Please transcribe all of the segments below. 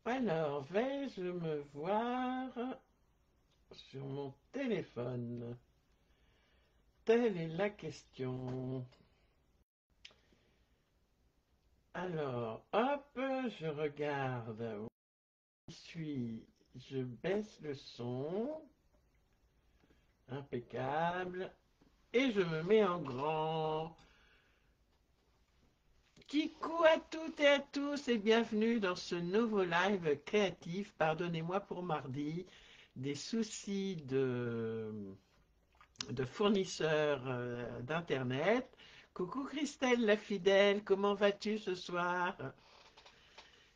Alors, vais-je me voir sur mon téléphone? Telle est la question. Alors, hop, je regarde où je suis. Je baisse le son. Impeccable. Et je me mets en grand. Kikou à toutes et à tous et bienvenue dans ce nouveau live créatif. Pardonnez-moi pour mardi. Des soucis de fournisseurs d'Internet. Coucou Christelle la fidèle, comment vas-tu ce soir?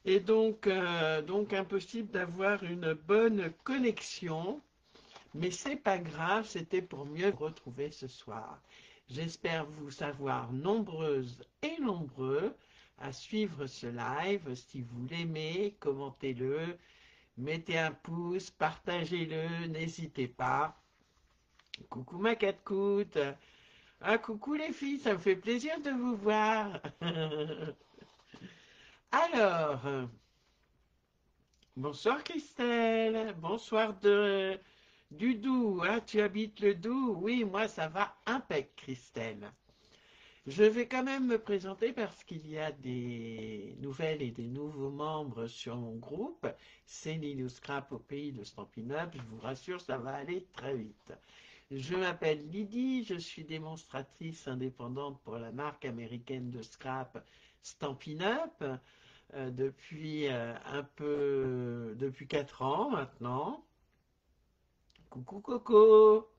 Et donc impossible d'avoir une bonne connexion, mais c'est pas grave, c'était pour mieux vous retrouver ce soir. J'espère vous savoir nombreuses et nombreux à suivre ce live. Si vous l'aimez, commentez-le, mettez un pouce, partagez-le, n'hésitez pas. Coucou ma catcoute. Ah, coucou les filles, ça me fait plaisir de vous voir. Alors, bonsoir Christelle, bonsoir du Doubs. Ah, tu habites le Doubs? Oui, moi ça va impec, Christelle. Je vais quand même me présenter parce qu'il y a des nouvelles et des nouveaux membres sur mon groupe. C'est Linus Scrap au pays de Stampin' Up. Je vous rassure, ça va aller très vite. Je m'appelle Lydie, je suis démonstratrice indépendante pour la marque américaine de scrap Stampin' Up depuis 4 ans maintenant. Coucou Coco,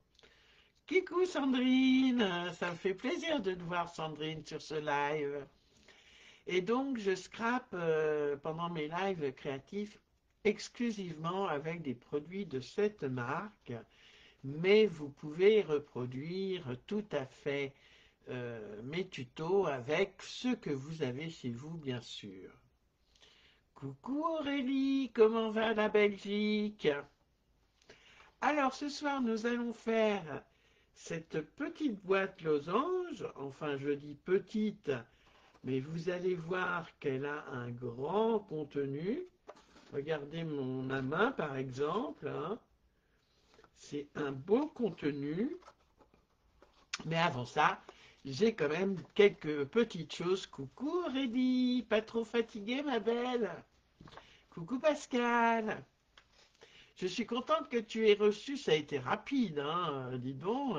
Kikou Sandrine, ça me fait plaisir de te voir Sandrine sur ce live. Et donc je scrape pendant mes lives créatifs exclusivement avec des produits de cette marque, mais vous pouvez reproduire tout à fait mes tutos avec ce que vous avez chez vous, bien sûr. Coucou Aurélie, comment va la Belgique? Alors ce soir, nous allons faire cette petite boîte losange. Enfin, je dis petite, mais vous allez voir qu'elle a un grand contenu. Regardez ma main, par exemple, hein. C'est un beau contenu. Mais avant ça, j'ai quand même quelques petites choses. Coucou Reddy, pas trop fatiguée ma belle. Coucou Pascal. Je suis contente que tu aies reçu, ça a été rapide, hein, dis donc.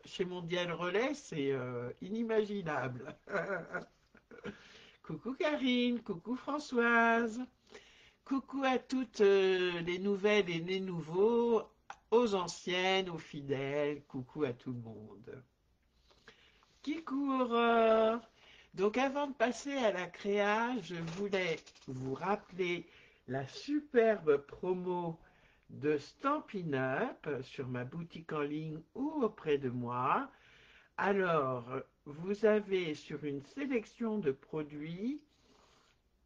Chez Mondial Relais, c'est inimaginable. Coucou Karine, coucou Françoise. Coucou à toutes les nouvelles et les nouveaux, aux anciennes, aux fidèles, coucou à tout le monde. Qui court? Donc avant de passer à la créa, je voulais vous rappeler la superbe promo de Stampin' Up sur ma boutique en ligne ou auprès de moi. Alors, vous avez sur une sélection de produits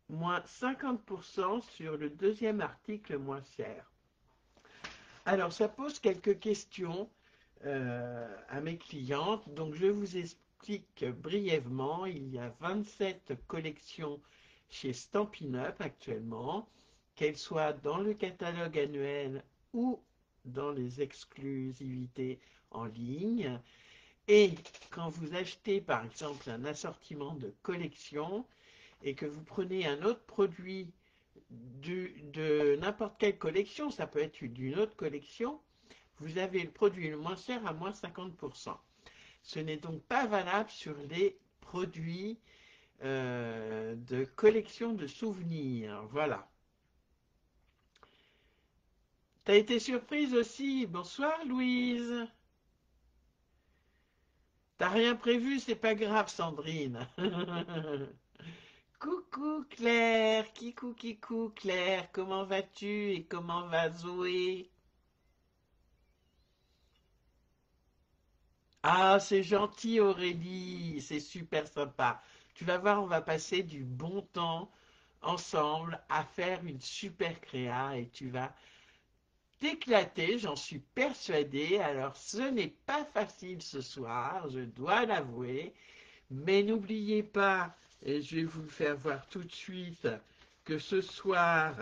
moins 50% sur le deuxième article moins cher. Alors, ça pose quelques questions à mes clientes. Donc, je vous explique brièvement. Il y a 27 collections chez Stampin' Up actuellement, qu'elles soient dans le catalogue annuel ou dans les exclusivités en ligne. Et quand vous achetez par exemple un assortiment de collection et que vous prenez un autre produit de n'importe quelle collection, ça peut être d'une autre collection, vous avez le produit le moins cher à moins 50%. Ce n'est donc pas valable sur les produits de collection de souvenirs. Voilà. T'as été surprise aussi? Bonsoir Louise. T'as rien prévu, c'est pas grave Sandrine. Coucou Claire, kikou Claire, comment vas-tu et comment va Zoé? Ah, c'est gentil Aurélie, c'est super sympa. Tu vas voir, on va passer du bon temps ensemble à faire une super créa et tu vas t'éclater, j'en suis persuadée. Alors, ce n'est pas facile ce soir, je dois l'avouer, Mais n'oubliez pas, et je vais vous le faire voir tout de suite, que ce soir,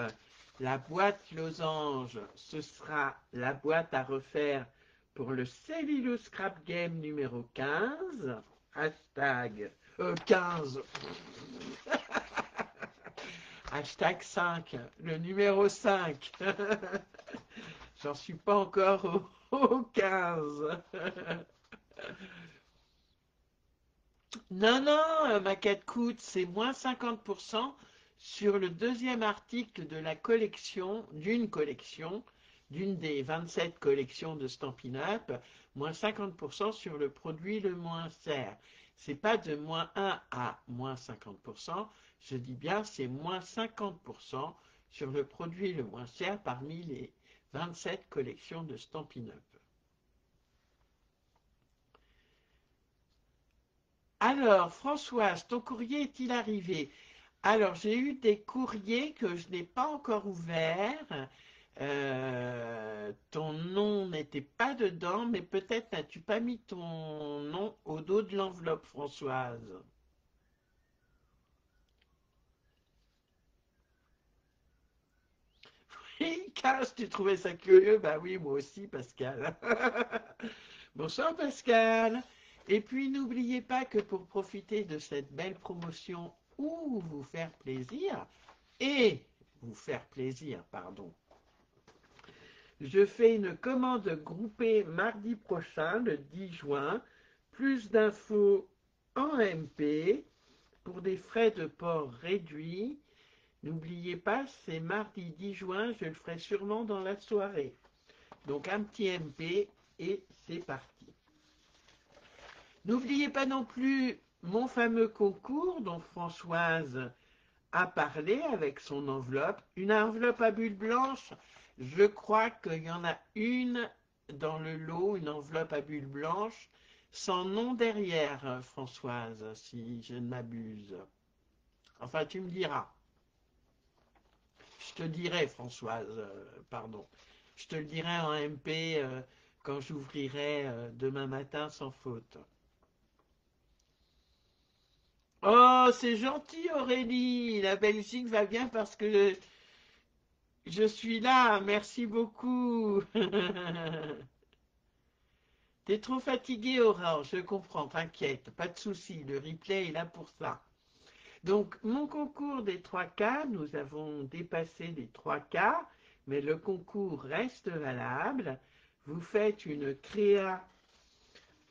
la boîte losange, ce sera la boîte à refaire pour le Cellulo Scrap Game numéro 15. Hashtag 15. Hashtag 5. Le numéro 5. J'en suis pas encore au 15. Non, non, ma quête coûte, c'est moins 50% sur le deuxième article de la collection, d'une des 27 collections de Stampin' Up, moins 50% sur le produit le moins cher. C'est pas de moins 1 à moins 50%, je dis bien c'est moins 50% sur le produit le moins cher parmi les 27 collections de Stampin' Up. Alors, Françoise, ton courrier est-il arrivé? Alors, j'ai eu des courriers que je n'ai pas encore ouverts. Ton nom n'était pas dedans, mais peut-être n'as-tu pas mis ton nom au dos de l'enveloppe, Françoise. Oui, Casse, tu trouvais ça curieux? Bah oui, moi aussi, Pascal. Bonsoir, Pascal. Et puis, n'oubliez pas que pour profiter de cette belle promotion ou vous faire plaisir, et vous faire plaisir, pardon, je fais une commande groupée mardi prochain, le 10 juin. Plus d'infos en MP pour des frais de port réduits. N'oubliez pas, c'est mardi 10 juin, je le ferai sûrement dans la soirée. Donc un petit MP et c'est parti. N'oubliez pas non plus mon fameux concours dont Françoise a parlé avec son enveloppe. Une enveloppe à bulles blanches, je crois qu'il y en a une dans le lot, une enveloppe à bulles blanches, sans nom derrière, Françoise, si je ne m'abuse. Enfin, tu me diras. Je te dirai, Françoise, pardon. Je te le dirai en MP quand j'ouvrirai demain matin sans faute. Oh, c'est gentil, Aurélie. La Belgique va bien parce que je suis là. Merci beaucoup. T'es trop fatigué, Aurore. Je comprends. T'inquiète. Pas de souci. Le replay est là pour ça. Donc, mon concours des 3K, nous avons dépassé les 3K, mais le concours reste valable. Vous faites une créa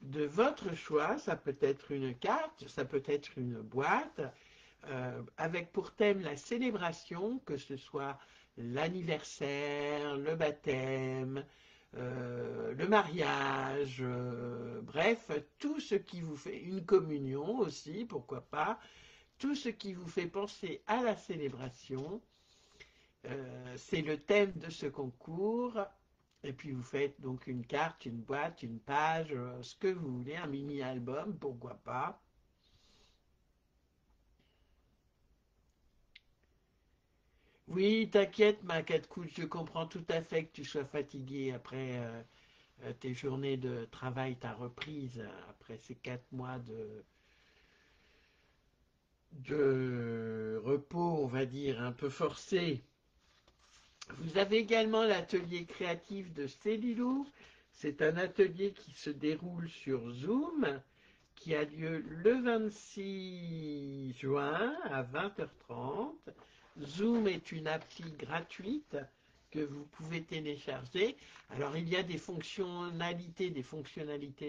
de votre choix, ça peut être une carte, ça peut être une boîte, avec pour thème la célébration, que ce soit l'anniversaire, le baptême, le mariage, bref, tout ce qui vous fait, une communion aussi, pourquoi pas, tout ce qui vous fait penser à la célébration, c'est le thème de ce concours. Et puis vous faites donc une carte, une boîte, une page, ce que vous voulez, un mini-album, pourquoi pas. Oui, t'inquiète, ma couche, je comprends tout à fait que tu sois fatigué après tes journées de travail, ta reprise, après ces 4 mois de repos, on va dire, un peu forcé. Vous avez également l'atelier créatif de Cellulou. C'est un atelier qui se déroule sur Zoom, qui a lieu le 26 juin à 20h30. Zoom est une appli gratuite que vous pouvez télécharger. Alors il y a des fonctionnalités,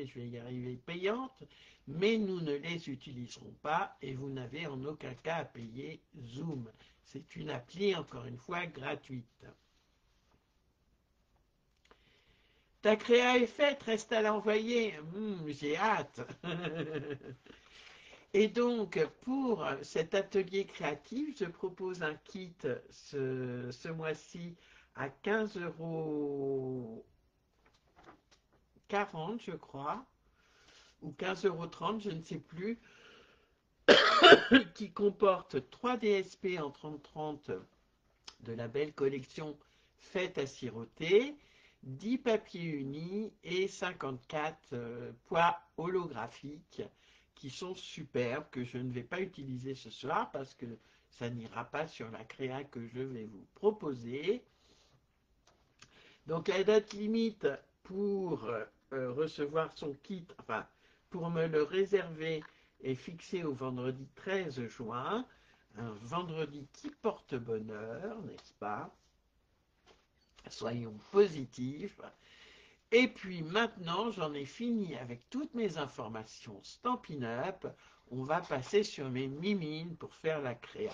je vais y arriver, payantes, mais nous ne les utiliserons pas et vous n'avez en aucun cas à payer Zoom. C'est une appli, encore une fois, gratuite. Ta créa est faite, reste à l'envoyer. J'ai hâte. Et donc, pour cet atelier créatif, je propose un kit ce mois-ci à 15,40 € je crois, ou 15,30 € je ne sais plus, qui comporte 3 DSP en 30-30 de la belle collection Fête à siroter, 10 papiers unis et 54 poids holographiques qui sont superbes, que je ne vais pas utiliser ce soir parce que ça n'ira pas sur la créa que je vais vous proposer. Donc la date limite pour recevoir son kit, enfin pour me le réserver, est fixée au vendredi 13 juin, un vendredi qui porte bonheur, n'est-ce pas? Soyons positifs. Et puis maintenant, j'en ai fini avec toutes mes informations Stampin' Up. On va passer sur mes mimines pour faire la créa.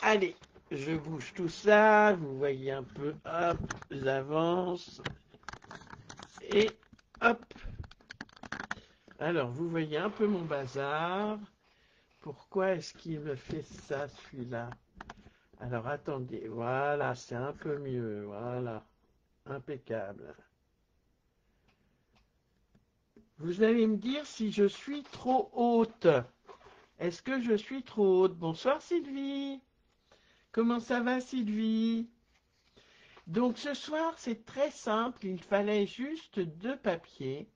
Allez, je bouge tout ça. Vous voyez un peu, hop, j'avance. Et hop. Alors, vous voyez un peu mon bazar. Pourquoi est-ce qu'il me fait ça, celui-là? Alors, attendez. Voilà, c'est un peu mieux. Voilà. Impeccable. Vous allez me dire si je suis trop haute. Est-ce que je suis trop haute? Bonsoir Sylvie. Comment ça va Sylvie? Donc ce soir c'est très simple, il fallait juste deux papiers.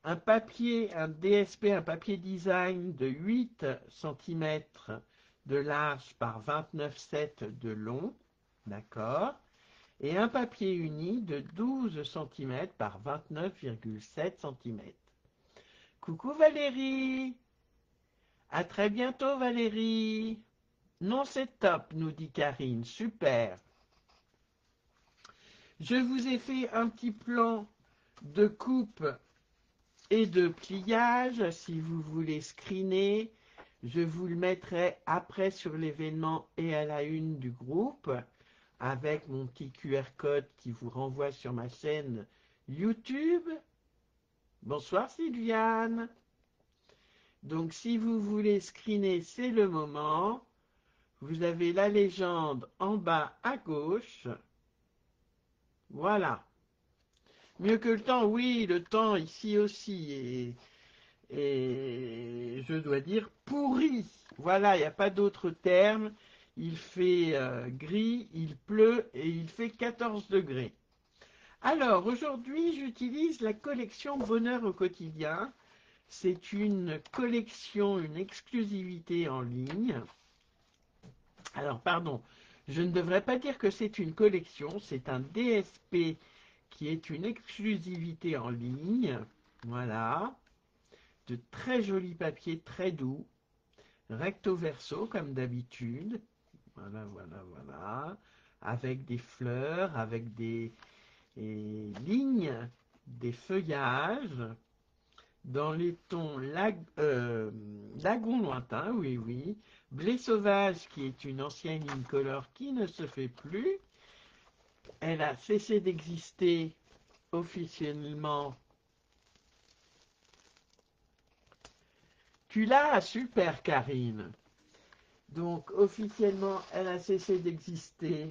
Un papier, un DSP, un papier design de 8 cm de large par 29,7 de long. D'accord? Et un papier uni de 12 cm par 29,7 cm. Coucou Valérie! À très bientôt Valérie! Non, c'est top, nous dit Karine. Super. Je vous ai fait un petit plan de coupe et de pliage. Si vous voulez screener, je vous le mettrai après sur l'événement et à la une du groupe avec mon petit QR code qui vous renvoie sur ma chaîne YouTube. Bonsoir Sylviane. Donc si vous voulez screener, c'est le moment. Vous avez la légende en bas à gauche. Voilà. Mieux que le temps, oui, le temps ici aussi est je dois dire, pourri. Voilà, il n'y a pas d'autre terme. Il fait gris, il pleut et il fait 14 degrés. Alors, aujourd'hui, j'utilise la collection Bonheur au quotidien. C'est une collection, une exclusivité en ligne. Alors, pardon, je ne devrais pas dire que c'est une collection, c'est un DSP qui est une exclusivité en ligne. Voilà, de très jolis papiers, très doux, recto verso comme d'habitude. Voilà, voilà, voilà, avec des fleurs, avec des lignes, des feuillages, dans les tons lagon lointain, oui, oui, blé sauvage qui est une ancienne incolore qui ne se fait plus. Elle a cessé d'exister officiellement. Tu l'as, super Karine. Donc officiellement, elle a cessé d'exister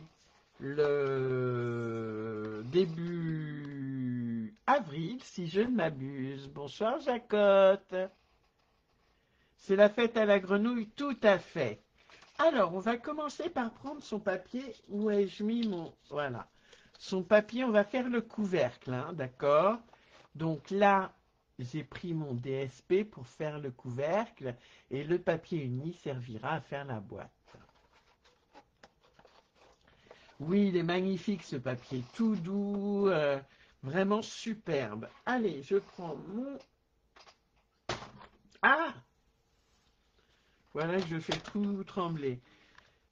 le début avril, si je ne m'abuse. Bonsoir Jacotte. C'est la fête à la grenouille, tout à fait. Alors, on va commencer par prendre son papier. Où ai-je mis mon... Voilà. Son papier, on va faire le couvercle, hein, d'accord? Donc là, j'ai pris mon DSP pour faire le couvercle et le papier uni servira à faire la boîte. Oui, il est magnifique ce papier, tout doux, vraiment superbe. Allez, je prends mon... Ah! Voilà, je fais tout trembler.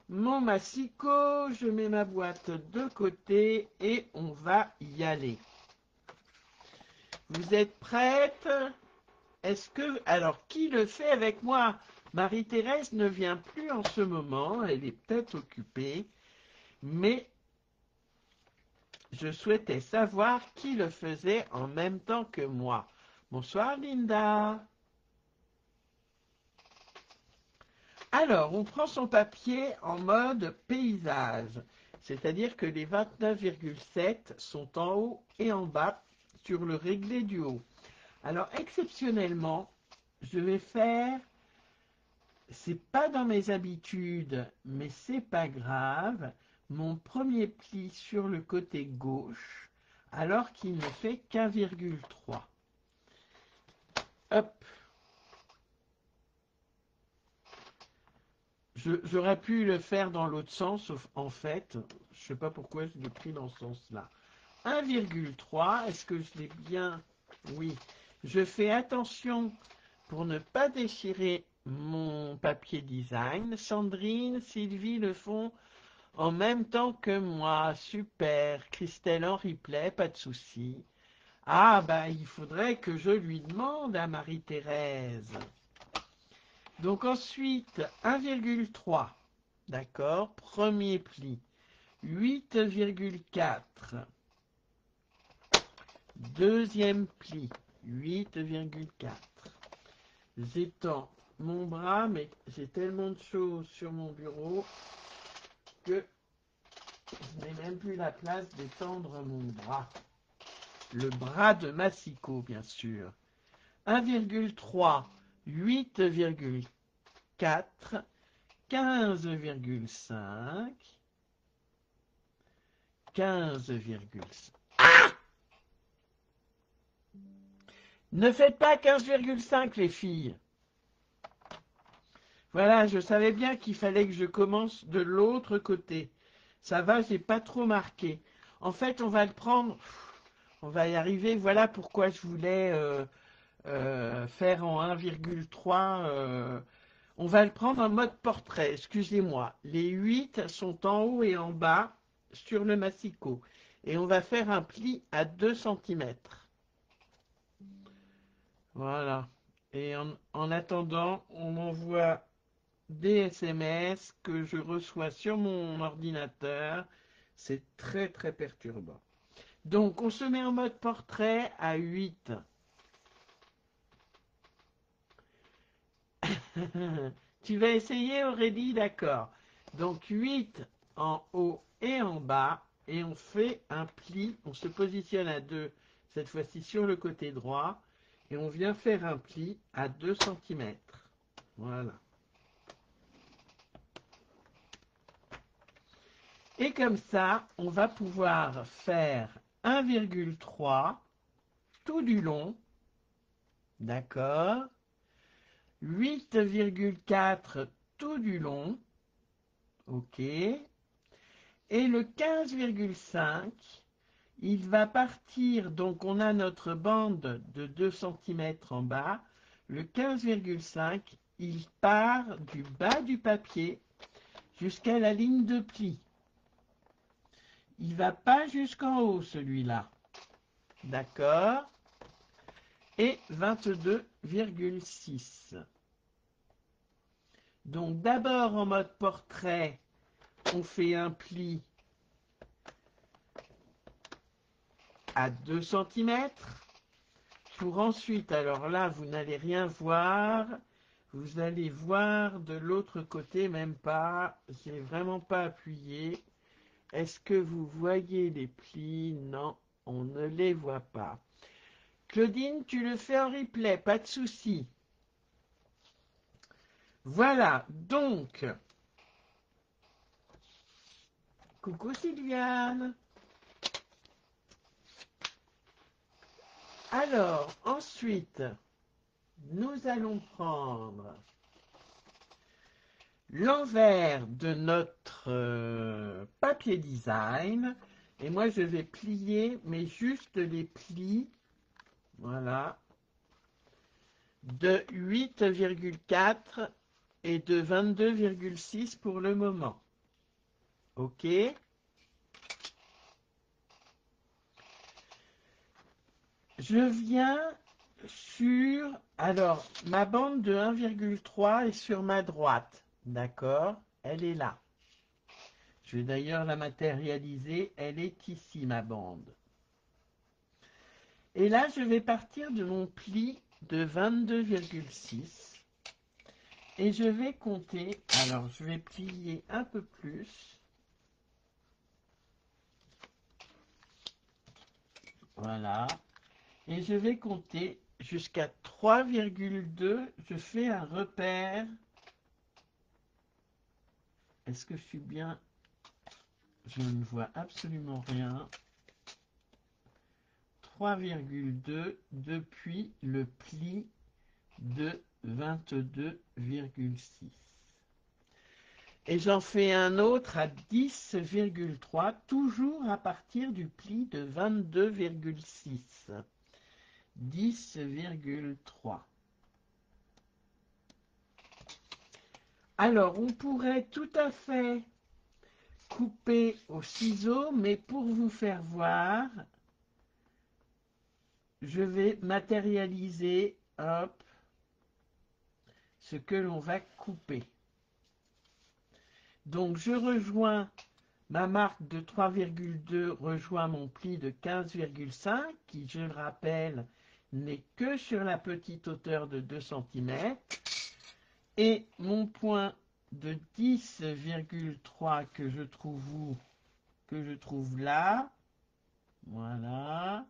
Mon massicot, je mets ma boîte de côté et on va y aller. Vous êtes prête? Est-ce que... Alors, qui le fait avec moi? Marie-Thérèse ne vient plus en ce moment, elle est peut-être occupée, mais je souhaitais savoir qui le faisait en même temps que moi. Bonsoir Linda. Alors, on prend son papier en mode paysage, c'est-à-dire que les 29,7 sont en haut et en bas sur le réglé du haut. Alors, exceptionnellement, je vais faire, c'est pas dans mes habitudes, mais c'est pas grave, mon premier pli sur le côté gauche, alors qu'il ne fait qu'1,3. Hop, J'aurais pu le faire dans l'autre sens, sauf en fait, je sais pas pourquoi je l'ai pris dans ce sens-là. 1,3, est-ce que je l'ai bien? Oui. Je fais attention pour ne pas déchirer mon papier design. Sandrine, Sylvie le font en même temps que moi. Super. Christelle en replay, pas de souci. Ah, bah, il faudrait que je lui demande à Marie-Thérèse. Donc ensuite, 1,3. D'accord, premier pli. 8,4. Deuxième pli. 8,4. J'étends mon bras, mais j'ai tellement de choses sur mon bureau que je n'ai même plus la place d'étendre mon bras. Le bras de Massico, bien sûr. 1,3, 8,4, 15,5, 15,5. Ne faites pas 15,5 les filles. Voilà, je savais bien qu'il fallait que je commence de l'autre côté. Ça va, j'ai pas trop marqué. En fait, on va le prendre, on va y arriver. Voilà pourquoi je voulais faire en 1,3. On va le prendre en mode portrait, excusez-moi. Les 8 sont en haut et en bas sur le massicot. Et on va faire un pli à 2 cm. Voilà. Et en attendant, on m'envoie des SMS que je reçois sur mon ordinateur. C'est très très perturbant. Donc on se met en mode portrait à 8. Tu vas essayer Aurélie, d'accord. Donc 8 en haut et en bas. Et on fait un pli. On se positionne à 2, cette fois-ci sur le côté droit. Et on vient faire un pli à 2 cm. Voilà. Et comme ça, on va pouvoir faire 1,3 tout du long, d'accord, 8,4 tout du long, ok, et le 15,5, il va partir, donc on a notre bande de 2 cm en bas, le 15,5, il part du bas du papier jusqu'à la ligne de pli. Il ne va pas jusqu'en haut celui-là, d'accord, et 22,6. Donc d'abord en mode portrait, on fait un pli à 2 cm pour ensuite, alors là vous n'allez rien voir, vous allez voir de l'autre côté, même pas, j'ai vraiment pas appuyé. Est-ce que vous voyez les plis? Non, on ne les voit pas. Claudine, tu le fais en replay, pas de souci. Voilà, donc, coucou Sylviane. Alors, ensuite, nous allons prendre l'envers de notre papier design. Et moi, je vais plier, mais juste les plis, voilà, de 8,4 et de 22,6 pour le moment. OK? Je viens sur... Alors, ma bande de 1,3 est sur ma droite. D'accord? Elle est là. Je vais d'ailleurs la matérialiser. Elle est ici, ma bande. Et là, je vais partir de mon pli de 22,6. Et je vais compter. Alors, je vais plier un peu plus. Voilà. Et je vais compter jusqu'à 3,2. Je fais un repère. Est-ce que je suis bien? Je ne vois absolument rien. 3,2 depuis le pli de 22,6. Et j'en fais un autre à 10,3, toujours à partir du pli de 22,6. 10,3. Alors, on pourrait tout à fait couper au ciseau, mais pour vous faire voir, je vais matérialiser, hop, ce que l'on va couper. Donc, je rejoins ma marque de 3,2, rejoint mon pli de 15,5, qui, je le rappelle, n'est que sur la petite hauteur de 2 cm. Et mon point de 10,3 que je trouve là, voilà,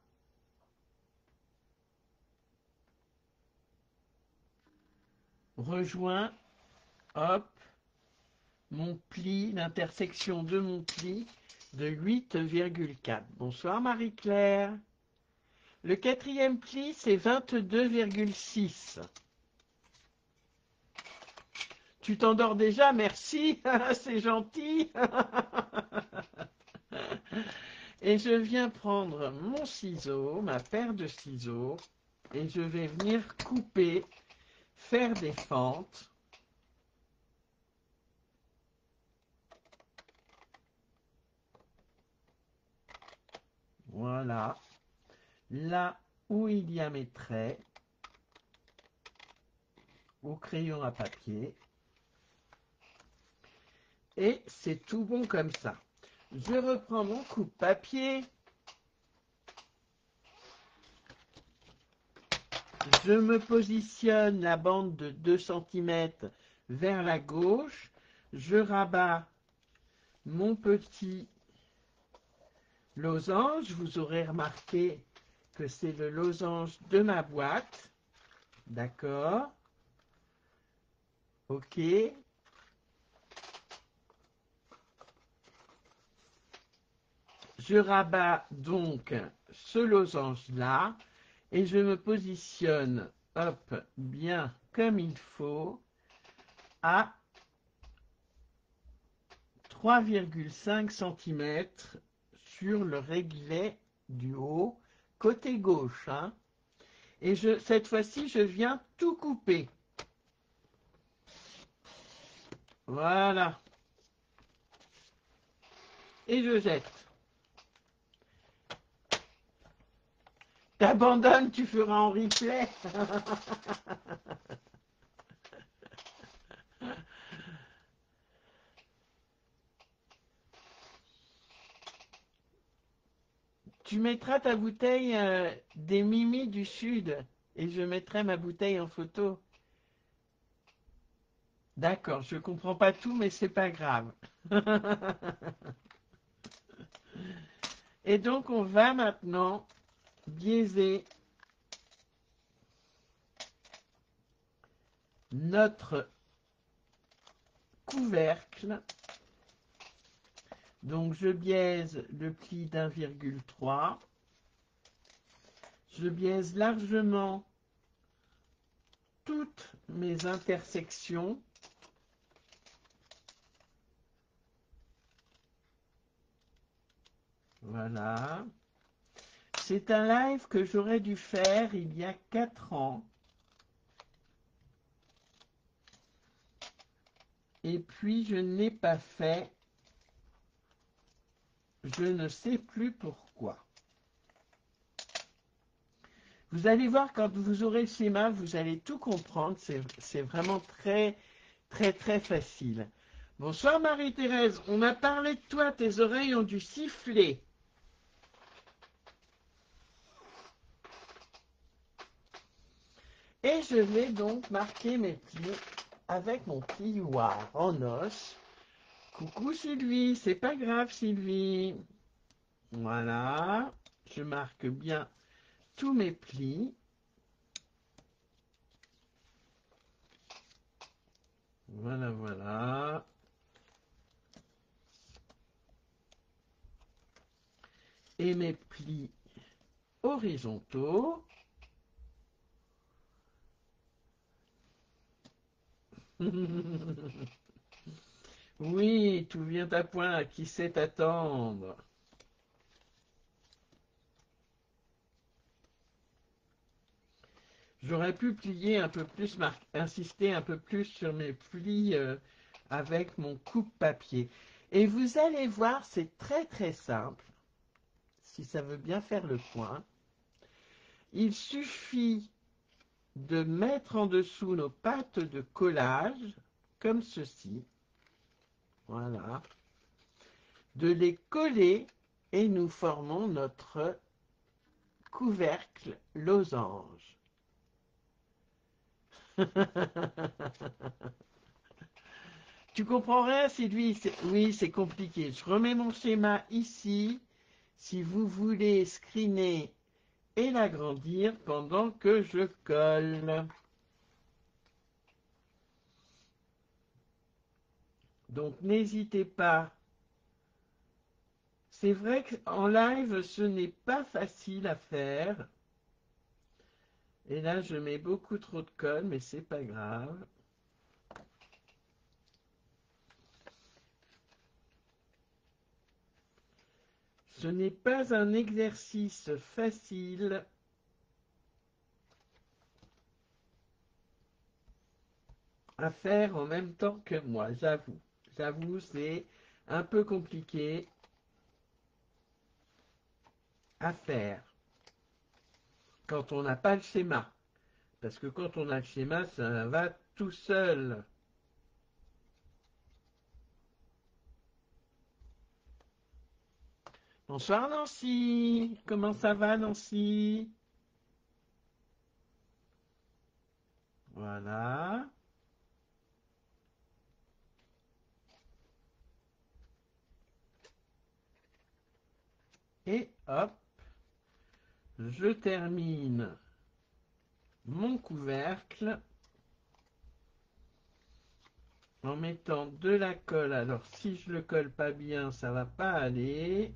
rejoint, hop, mon pli, l'intersection de mon pli de 8,4. Bonsoir Marie-Claire. Le quatrième pli, c'est 22,6. Tu t'endors déjà, merci, c'est gentil. Et je viens prendre mon ciseau, ma paire de ciseaux, et je vais venir couper, faire des fentes. Voilà, là où il y a mes traits, au crayon à papier. Et c'est tout bon comme ça. Je reprends mon coupe-papier. Je me positionne la bande de 2 cm vers la gauche. Je rabats mon petit losange. Vous aurez remarqué que c'est le losange de ma boîte. D'accord? Ok. Je rabats donc ce losange-là et je me positionne, hop, bien comme il faut, à 3,5 cm sur le réglet du haut, côté gauche. Hein. Et cette fois-ci, je viens tout couper. Voilà. Et je jette. T'abandonnes, tu feras en replay. Tu mettras ta bouteille des Mimi du Sud et je mettrai ma bouteille en photo. D'accord, je comprends pas tout, mais c'est pas grave. Et donc, on va maintenant biaiser notre couvercle. Donc, je biaise le pli d'1,3. Je biaise largement toutes mes intersections. Voilà. C'est un live que j'aurais dû faire il y a 4 ans. Et puis, je ne l'ai pas fait. Je ne sais plus pourquoi. Vous allez voir, quand vous aurez le schéma, vous allez tout comprendre. C'est vraiment très, très, très facile. Bonsoir Marie-Thérèse. On a parlé de toi. Tes oreilles ont dû siffler. Et je vais donc marquer mes plis avec mon plioir en os. Coucou Sylvie, c'est pas grave Sylvie. Voilà, je marque bien tous mes plis. Voilà, voilà. Et mes plis horizontaux. Oui, tout vient à point, qui sait attendre. J'aurais pu plier un peu plus, insister un peu plus sur mes plis avec mon coupe-papier. Et vous allez voir, c'est très très simple, si ça veut bien faire le point. Il suffit de mettre en dessous nos pattes de collage, comme ceci, voilà, de les coller et nous formons notre couvercle losange. Tu comprends rien, Sylvie? Oui, c'est compliqué. Je remets mon schéma ici, si vous voulez screener et l'agrandir pendant que je colle. Donc, n'hésitez pas. C'est vrai qu'en live, ce n'est pas facile à faire. Et là, je mets beaucoup trop de colle, mais c'est pas grave. Ce n'est pas un exercice facile à faire en même temps que moi, j'avoue. J'avoue, c'est un peu compliqué à faire quand on n'a pas le schéma. Parce que quand on a le schéma, ça va tout seul. Bonsoir Nancy, comment ça va Nancy? Voilà. Et hop, je termine mon couvercle en mettant de la colle. Alors si je le colle pas bien, ça va pas aller.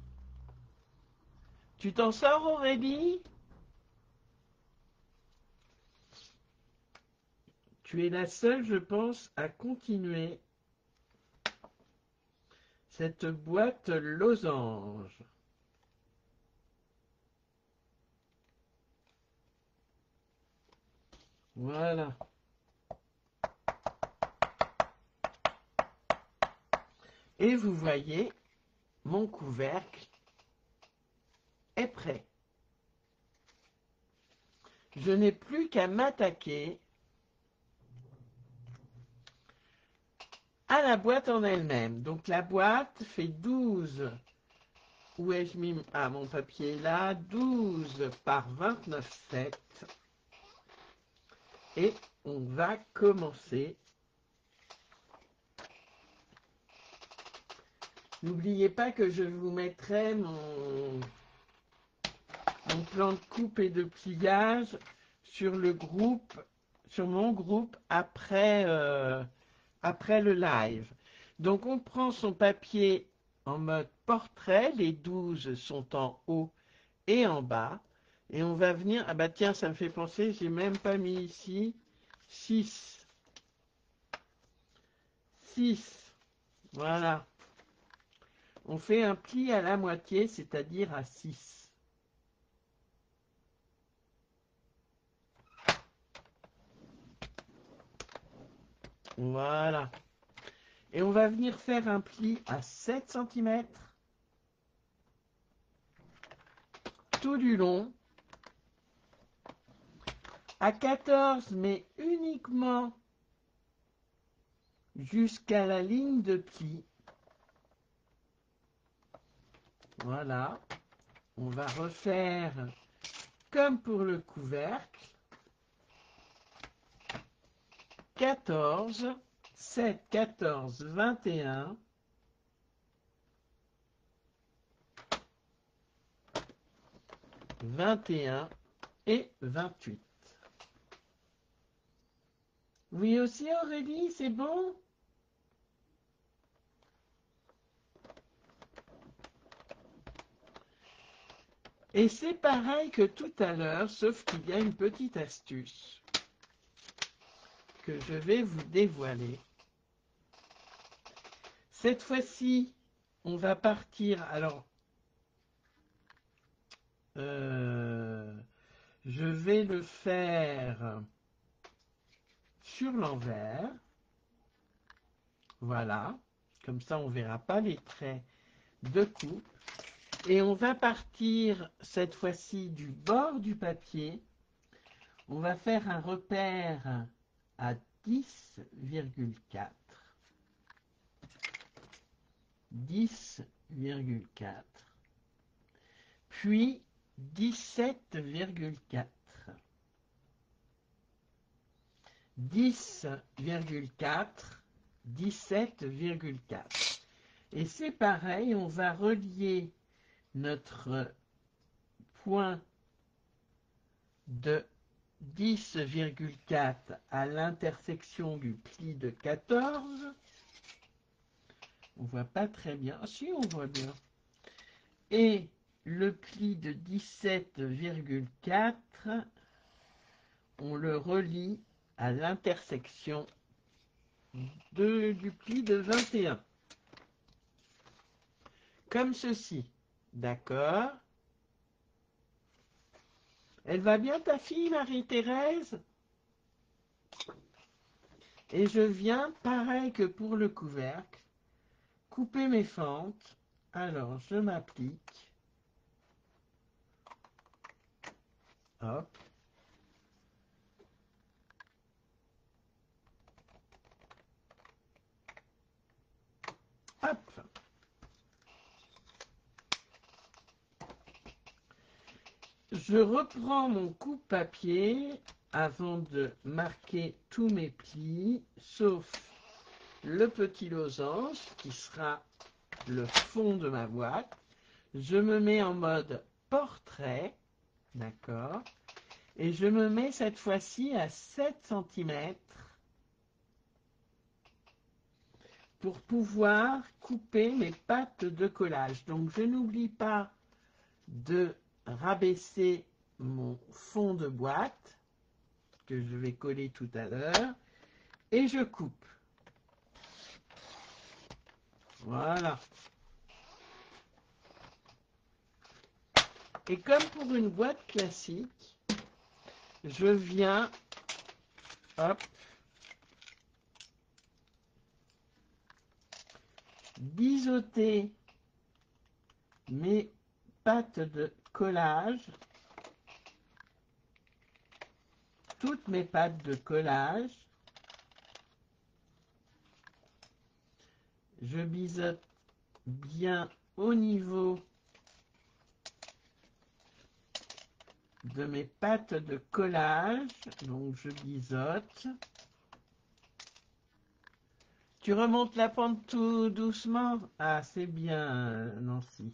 Tu t'en sors Aurélie? Tu es la seule, je pense, à continuer cette boîte losange. Voilà. Et vous voyez, mon couvercle est prêt. Je n'ai plus qu'à m'attaquer à la boîte en elle-même. Donc la boîte fait 12. Où ai-je mis mon papier là? 12 par 29,7. Et on va commencer. N'oubliez pas que je vous mettrai mon plan de coupe et de pliage sur le groupe, sur mon groupe après le live. Donc on prend son papier en mode portrait, les 12 sont en haut et en bas, et on va venir, ah bah tiens, ça me fait penser, j'ai même pas mis ici, 6, 6, voilà. On fait un pli à la moitié, c'est-à-dire à 6. Voilà. Et on va venir faire un pli à 7 cm tout du long, à 14, mais uniquement jusqu'à la ligne de pli. Voilà. On va refaire comme pour le couvercle. 14, 7, 14, 21. 21 et 28. Oui aussi Aurélie, c'est bon? Et c'est pareil que tout à l'heure, sauf qu'il y a une petite astuce que je vais vous dévoiler. Cette fois-ci, on va partir. Alors, je vais le faire sur l'envers. Voilà. Comme ça, on ne verra pas les traits de coupe. Et on va partir cette fois-ci du bord du papier. On va faire un repère à 10,4. 10,4. Puis 17,4. 10,4. 17,4. Et c'est pareil, on va relier notre point de 10,4 à l'intersection du pli de 14. On voit pas très bien. Ah, si, on voit bien. Et le pli de 17,4, on le relie à l'intersection du pli de 21. Comme ceci. D'accord? Elle va bien ta fille, Marie-Thérèse? Et je viens, pareil que pour le couvercle, couper mes fentes. Alors, je m'applique. Hop. Hop. Je reprends mon coupe-papier avant de marquer tous mes plis, sauf le petit losange qui sera le fond de ma boîte. Je me mets en mode portrait, d'accord, et je me mets cette fois-ci à 7 cm pour pouvoir couper mes pattes de collage. Donc je n'oublie pas de rabaisser mon fond de boîte que je vais coller tout à l'heure et je coupe. Voilà. Et comme pour une boîte classique, je viens, hop, biseauter mes pattes de collage, toutes mes pattes de collage. Je biseaute bien au niveau de mes pattes de collage, donc je biseaute. Tu remontes la pente tout doucement. Ah, c'est bien, Nancy.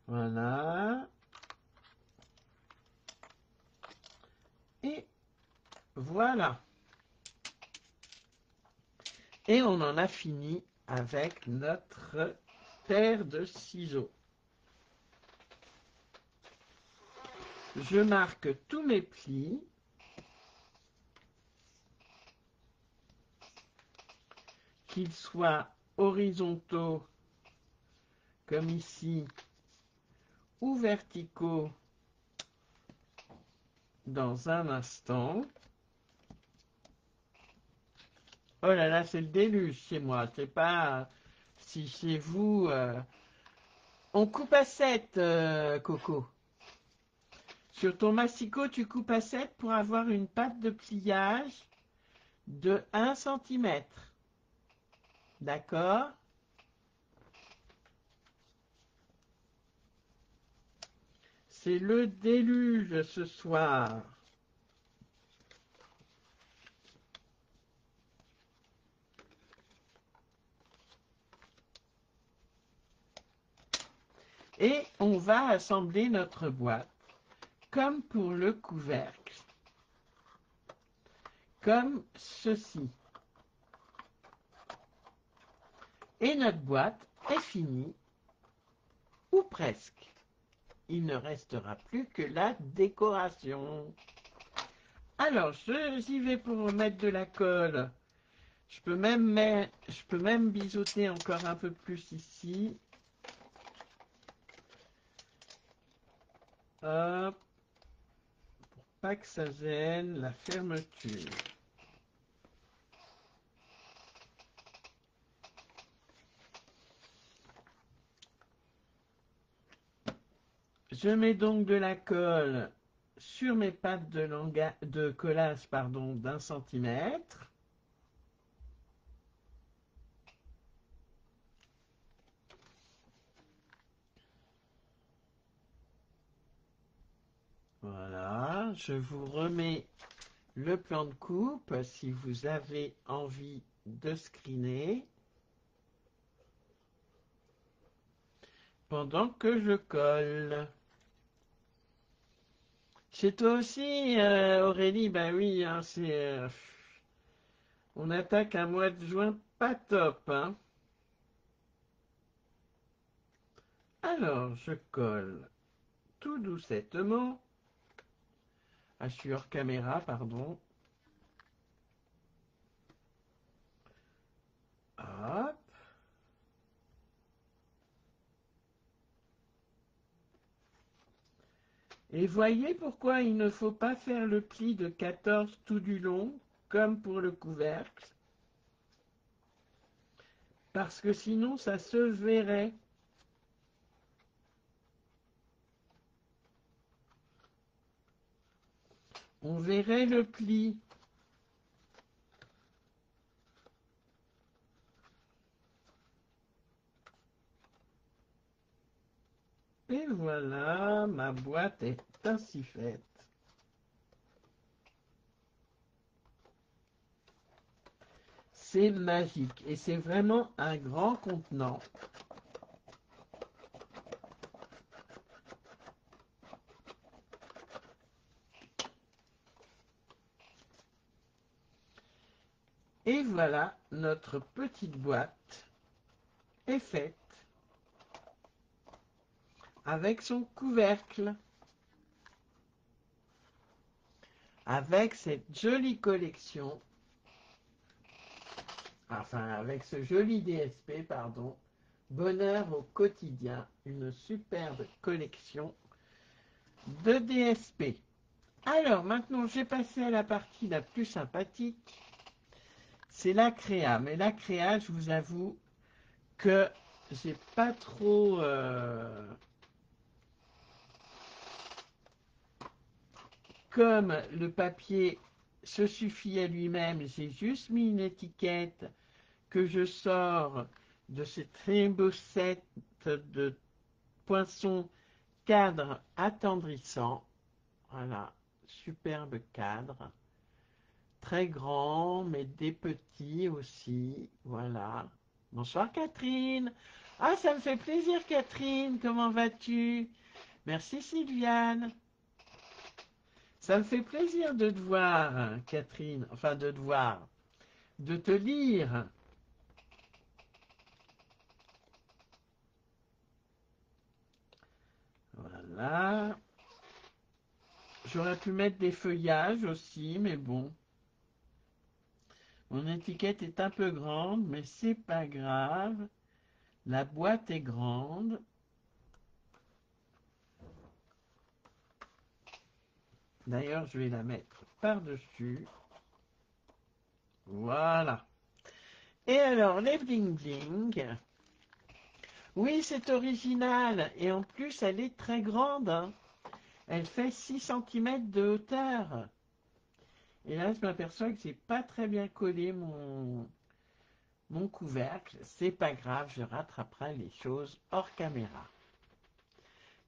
Voilà. Et voilà. Et on en a fini avec notre paire de ciseaux. Je marque tous mes plis. Qu'ils soient horizontaux, comme ici, ou verticaux, dans un instant. Oh là là, c'est le déluge chez moi. C'est pas si chez vous... On coupe à 7, Coco. Sur ton massicot, tu coupes à 7 pour avoir une patte de pliage de 1 cm. D'accord? C'est le déluge ce soir. Et on va assembler notre boîte comme pour le couvercle. Comme ceci. Et notre boîte est finie, ou presque. Il ne restera plus que la décoration. Alors, j'y vais pour mettre de la colle Je peux même biseauter encore un peu plus ici. Hop, pas que ça gêne la fermeture. Je mets donc de la colle sur mes pattes de collage d'un centimètre. Voilà, je vous remets le plan de coupe si vous avez envie de screener pendant que je colle. Chez toi aussi, Aurélie, bah oui, hein, on attaque un mois de juin pas top, hein. Alors, je colle tout doucettement. Ah, je suis hors caméra, pardon. Hop. Et voyez pourquoi il ne faut pas faire le pli de 14 tout du long, comme pour le couvercle. Parce que sinon, ça se verrait. On verrait le pli. Et voilà, ma boîte est ainsi faite. C'est magique et c'est vraiment un grand contenant. Et voilà, notre petite boîte est faite avec son couvercle, avec cette jolie collection, enfin avec ce joli DSP, pardon, Bonheur au quotidien, une superbe collection de DSP. Alors maintenant, j'ai passé à la partie la plus sympathique, c'est la créa. Mais la créa, je vous avoue que j'ai pas trop... Comme le papier se suffit à lui-même, j'ai juste mis une étiquette que je sors de ce très beau set de poinçons cadre attendrissant. Voilà, superbe cadre. Très grand, mais des petits aussi. Voilà. Bonsoir Catherine. Ah, ça me fait plaisir Catherine. Comment vas-tu? Merci Sylviane. Ça me fait plaisir de te voir, Catherine. Enfin, de te voir. De te lire. Voilà. J'aurais pu mettre des feuillages aussi, mais bon. Mon étiquette est un peu grande, mais c'est pas grave. La boîte est grande. D'ailleurs, je vais la mettre par-dessus. Voilà. Et alors, les bling bling. Oui, c'est original. Et en plus, elle est très grande, hein. Elle fait 6 cm de hauteur. Et là, je m'aperçois que j'ai pas très bien collé mon couvercle. C'est pas grave, je rattraperai les choses hors caméra.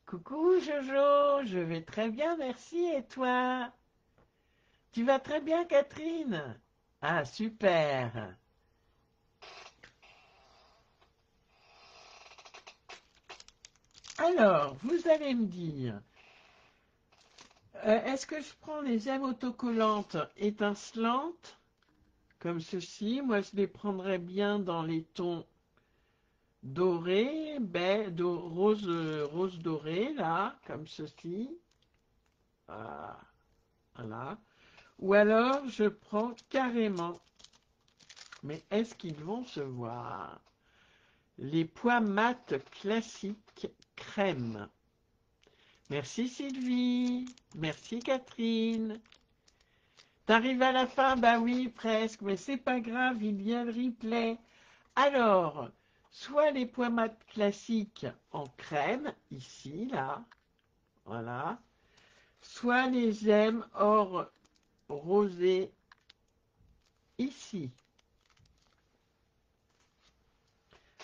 Coucou Jojo, je vais très bien, merci. Et toi? Tu vas très bien, Catherine? Ah, super. Alors, vous allez me dire, est-ce que je prends les gemmes autocollantes étincelantes, comme ceci? Moi, je les prendrais bien dans les tons doré, rose, rose doré, là, comme ceci. Voilà. Ou alors, je prends carrément Mais est-ce qu'ils vont se voir? Les pois mat classiques crème. Merci Sylvie. Merci Catherine. T'arrives à la fin? Bah oui, presque, mais c'est pas grave, il y a le replay. Alors, soit les pois mat classiques en crème, ici, là, voilà, soit les gemmes or rosé, ici.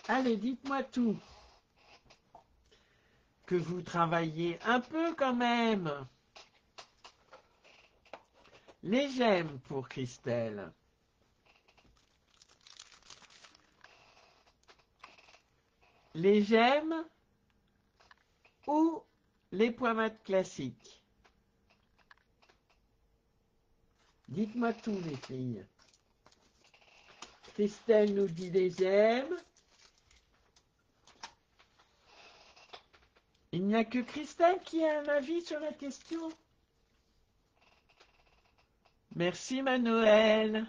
Allez, dites-moi tout. Que vous travaillez un peu quand même. Les gemmes pour Christelle. Les gemmes ou les pois mat classiques? Dites-moi tout, les filles. Christelle nous dit les gemmes. Il n'y a que Christelle qui a un avis sur la question. Merci, Manuel.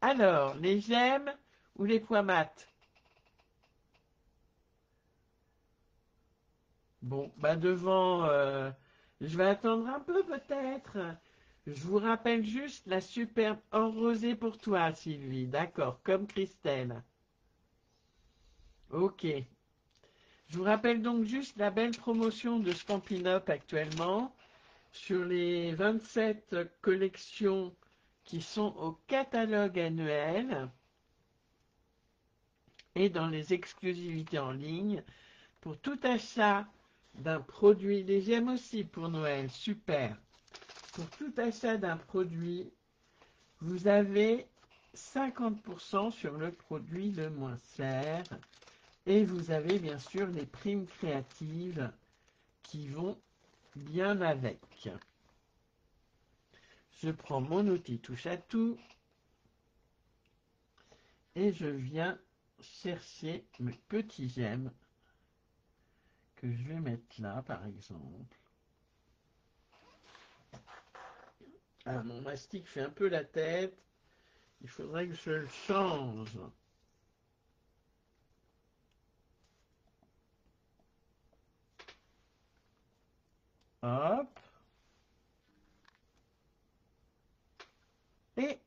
Alors, les gemmes ou les pois mat? Bon, bah devant, je vais attendre un peu peut-être. Je vous rappelle juste la superbe or rosé pour toi, Sylvie. D'accord, comme Christelle. Ok. Je vous rappelle donc juste la belle promotion de Stampin' Up actuellement sur les 27 collections qui sont au catalogue annuel et dans les exclusivités en ligne. Pour tout achat d'un produit, les j'aime aussi pour Noël, super. Pour tout achat d'un produit, vous avez 50% sur le produit le moins cher et vous avez bien sûr les primes créatives qui vont bien avec. Je prends mon outil touche à tout et je viens chercher mes petits gemmes que je vais mettre là par exemple. Ah, mon mastic fait un peu la tête. Il faudrait que je le change. Hop. Et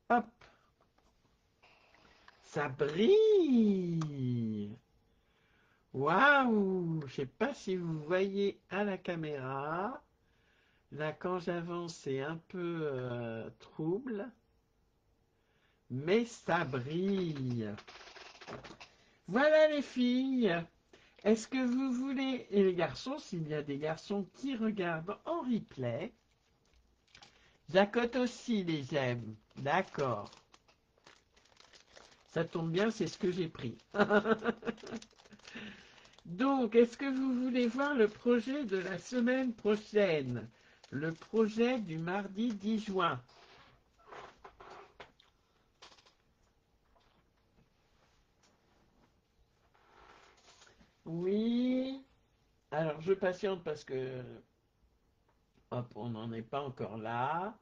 hop. Ça brille. Waouh. Je ne sais pas si vous voyez à la caméra. Là, quand j'avance, c'est un peu trouble. Mais ça brille. Voilà les filles. Est-ce que vous voulez, et les garçons, s'il y a des garçons qui regardent en replay, j'accote aussi les j'aime. D'accord. Ça tombe bien, c'est ce que j'ai pris. Donc, est-ce que vous voulez voir le projet de la semaine prochaine? Le projet du mardi 10 juin. Oui. Alors, je patiente parce que, hop, on n'en est pas encore là.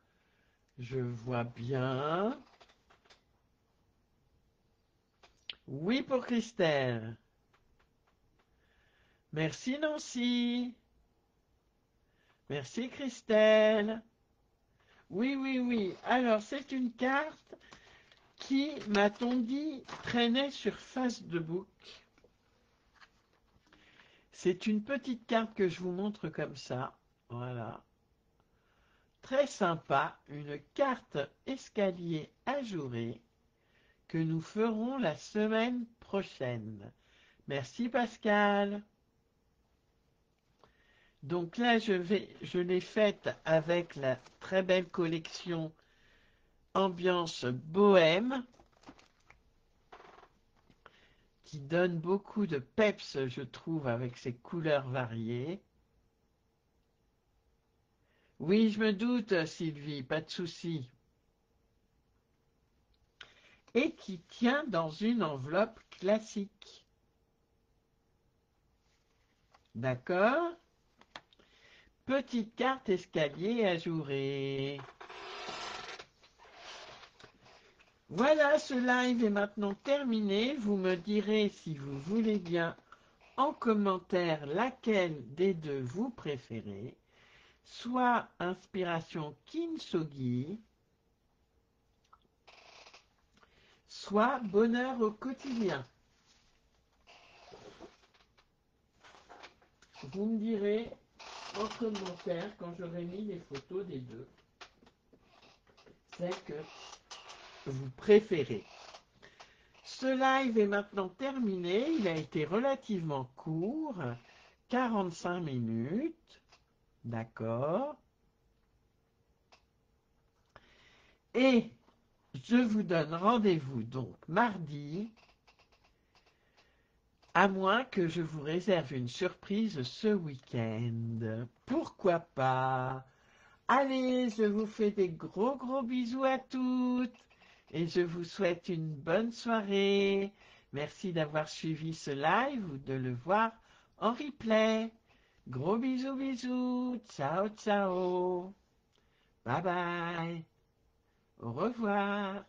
Je vois bien. Oui pour Christelle. Merci Nancy. Merci Christelle. Oui, oui, oui. Alors, c'est une carte qui, m'a-t-on dit, traînait sur Facebook. C'est une petite carte que je vous montre comme ça. Voilà. Très sympa. Une carte escalier ajourée que nous ferons la semaine prochaine. Merci Pascal. Donc là, je l'ai faite avec la très belle collection Ambiance Bohème qui donne beaucoup de peps, je trouve, avec ses couleurs variées. Oui, je me doute, Sylvie, pas de souci. Et qui tient dans une enveloppe classique. D'accord? petite carte escalier ajourée. Voilà, ce live est maintenant terminé. Vous me direz si vous voulez bien en commentaire laquelle des deux vous préférez, soit Inspiration Kintsugi, soit Bonheur au quotidien. Vous me direz en commentaire quand j'aurai mis les photos des deux, celle que vous préférez. Ce live est maintenant terminé, il a été relativement court, 45 minutes, d'accord. Et je vous donne rendez-vous donc mardi, à moins que je vous réserve une surprise ce week-end. Pourquoi pas? Allez, je vous fais des gros bisous à toutes et je vous souhaite une bonne soirée. Merci d'avoir suivi ce live ou de le voir en replay. Gros bisous. Ciao. Bye bye. Au revoir.